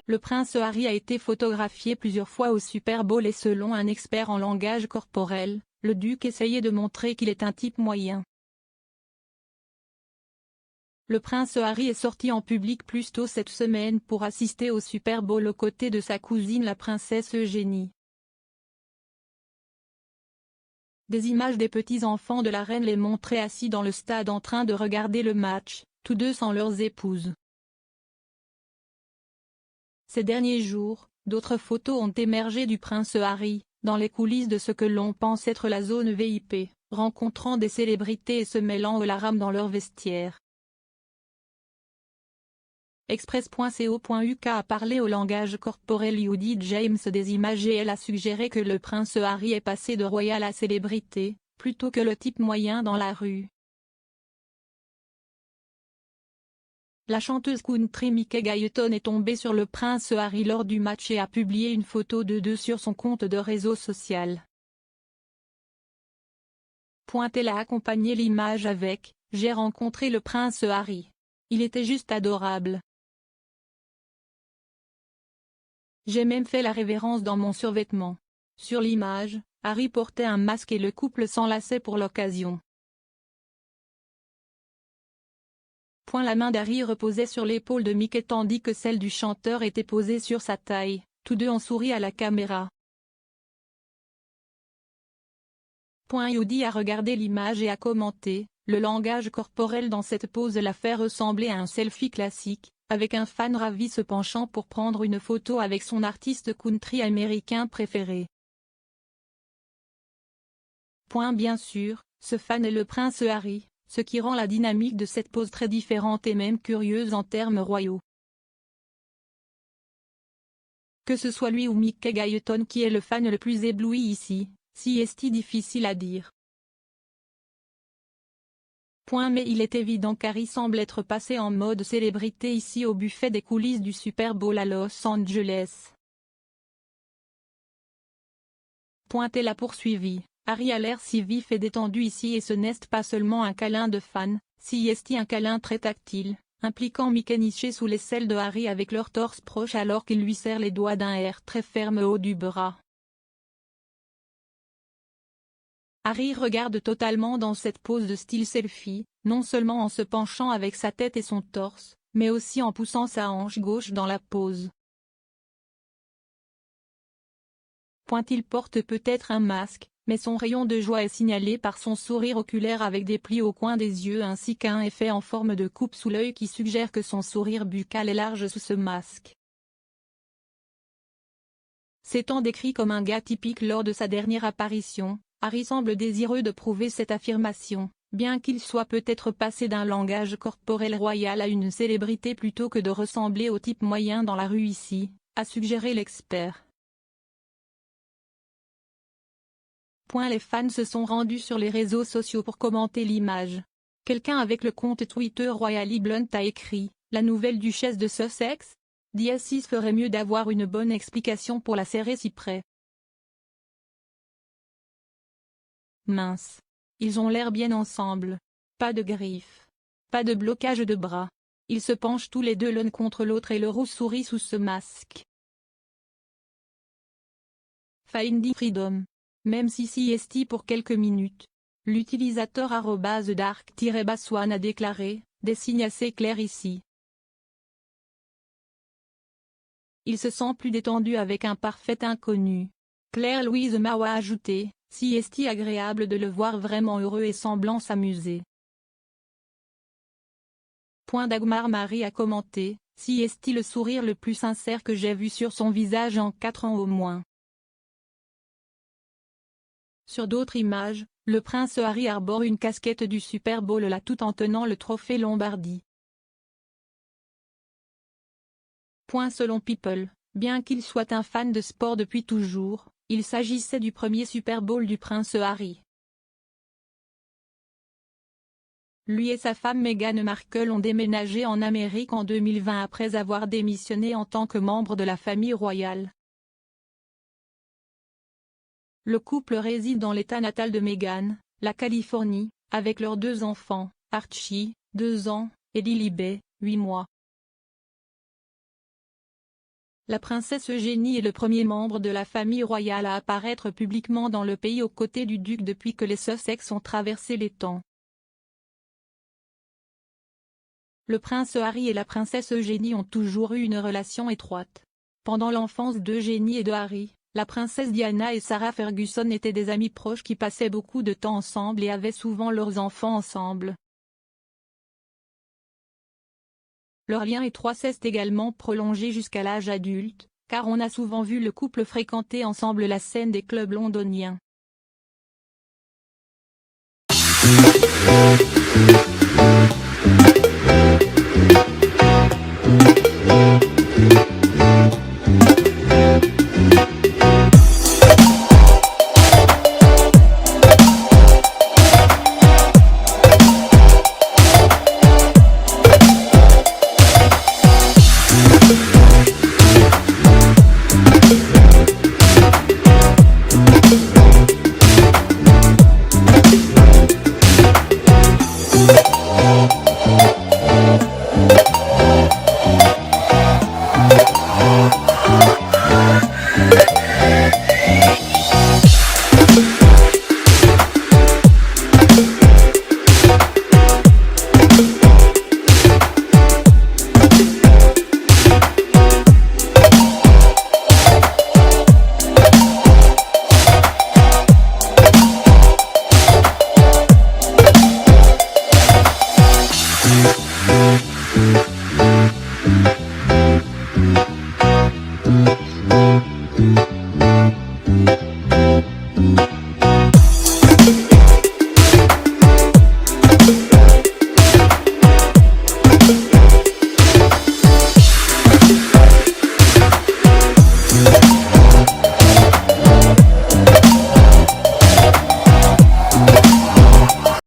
Le prince Harry a été photographié plusieurs fois au Super Bowl et selon un expert en langage corporel, le duc essayait de montrer qu'il est un type moyen. Le prince Harry est sorti en public plus tôt cette semaine pour assister au Super Bowl aux côtés de sa cousine la princesse Eugénie. Des images des petits-enfants de la reine les montraient assis dans le stade en train de regarder le match, tous deux sans leurs épouses. Ces derniers jours, d'autres photos ont émergé du prince Harry, dans les coulisses de ce que l'on pense être la zone VIP, rencontrant des célébrités et se mêlant aux larmes dans leurs vestiaires. Express.co.uk a parlé au langage corporel Judi James des images et elle a suggéré que le prince Harry est passé de royal à célébrité, plutôt que le type moyen dans la rue. La chanteuse country Mickey Guyton est tombée sur le prince Harry lors du match et a publié une photo de deux sur son compte de réseau social. Elle a accompagné l'image avec « J'ai rencontré le prince Harry. Il était juste adorable. J'ai même fait la révérence dans mon survêtement. » Sur l'image, Harry portait un masque et le couple s'enlaçait pour l'occasion. La main d'Harry reposait sur l'épaule de Mickey tandis que celle du chanteur était posée sur sa taille, tous deux ont souri à la caméra. Judi a regardé l'image et a commenté, le langage corporel dans cette pose la fait ressembler à un selfie classique, avec un fan ravi se penchant pour prendre une photo avec son artiste country américain préféré. Bien sûr, ce fan est le prince Harry, ce qui rend la dynamique de cette pose très différente et même curieuse en termes royaux. Que ce soit lui ou Mickey Guyton qui est le fan le plus ébloui ici, si est difficile à dire. Mais il est évident qu'Harry semble être passé en mode célébrité ici au buffet des coulisses du Super Bowl à Los Angeles. Elle a poursuivi, Harry a l'air si vif et détendu ici et ce n'est pas seulement un câlin de fan, si est un câlin très tactile, impliquant Mickey niché sous les selles de Harry avec leur torse proche alors qu'il lui serre les doigts d'un air très ferme au haut du bras. Harry regarde totalement dans cette pose de style selfie, non seulement en se penchant avec sa tête et son torse, mais aussi en poussant sa hanche gauche dans la pose. Il porte peut-être un masque, mais son rayon de joie est signalé par son sourire oculaire avec des plis au coin des yeux ainsi qu'un effet en forme de coupe sous l'œil qui suggère que son sourire buccal est large sous ce masque. S'étant décrit comme un gars typique lors de sa dernière apparition, Harry semble désireux de prouver cette affirmation, bien qu'il soit peut-être passé d'un langage corporel royal à une célébrité plutôt que de ressembler au type moyen dans la rue ici, a suggéré l'expert. Les fans se sont rendus sur les réseaux sociaux pour commenter l'image. Quelqu'un avec le compte Twitter Royally Blunt a écrit « La nouvelle duchesse de Sussex ? Diacis ferait mieux d'avoir une bonne explication pour la serrer si près. Mince. Ils ont l'air bien ensemble. Pas de griffes. Pas de blocage de bras. Ils se penchent tous les deux l'un contre l'autre et le roux sourit sous ce masque. Finding Freedom. Même si est pour quelques minutes. L'utilisateur @dark-baswan a déclaré, des signes assez clairs ici. Il se sent plus détendu avec un parfait inconnu. Claire-Louise Mao a ajouté, si est agréable de le voir vraiment heureux et semblant s'amuser. Dagmar Marie a commenté, si est le sourire le plus sincère que j'ai vu sur son visage en 4 ans au moins. Sur d'autres images, le prince Harry arbore une casquette du Super Bowl là tout en tenant le trophée Lombardie. Selon People, bien qu'il soit un fan de sport depuis toujours, il s'agissait du premier Super Bowl du prince Harry. Lui et sa femme Meghan Markle ont déménagé en Amérique en 2020 après avoir démissionné en tant que membre de la famille royale. Le couple réside dans l'état natal de Meghan, la Californie, avec leurs 2 enfants, Archie, 2 ans, et Lily Bay, 8 mois. La princesse Eugénie est le premier membre de la famille royale à apparaître publiquement dans le pays aux côtés du duc depuis que les Sussex ont traversé les temps. Le prince Harry et la princesse Eugénie ont toujours eu une relation étroite. Pendant l'enfance d'Eugénie et de Harry, la princesse Diana et Sarah Ferguson étaient des amies proches qui passaient beaucoup de temps ensemble et avaient souvent leurs enfants ensemble. Leur lien étroit s'est également prolongé jusqu'à l'âge adulte, car on a souvent vu le couple fréquenter ensemble la scène des clubs londoniens.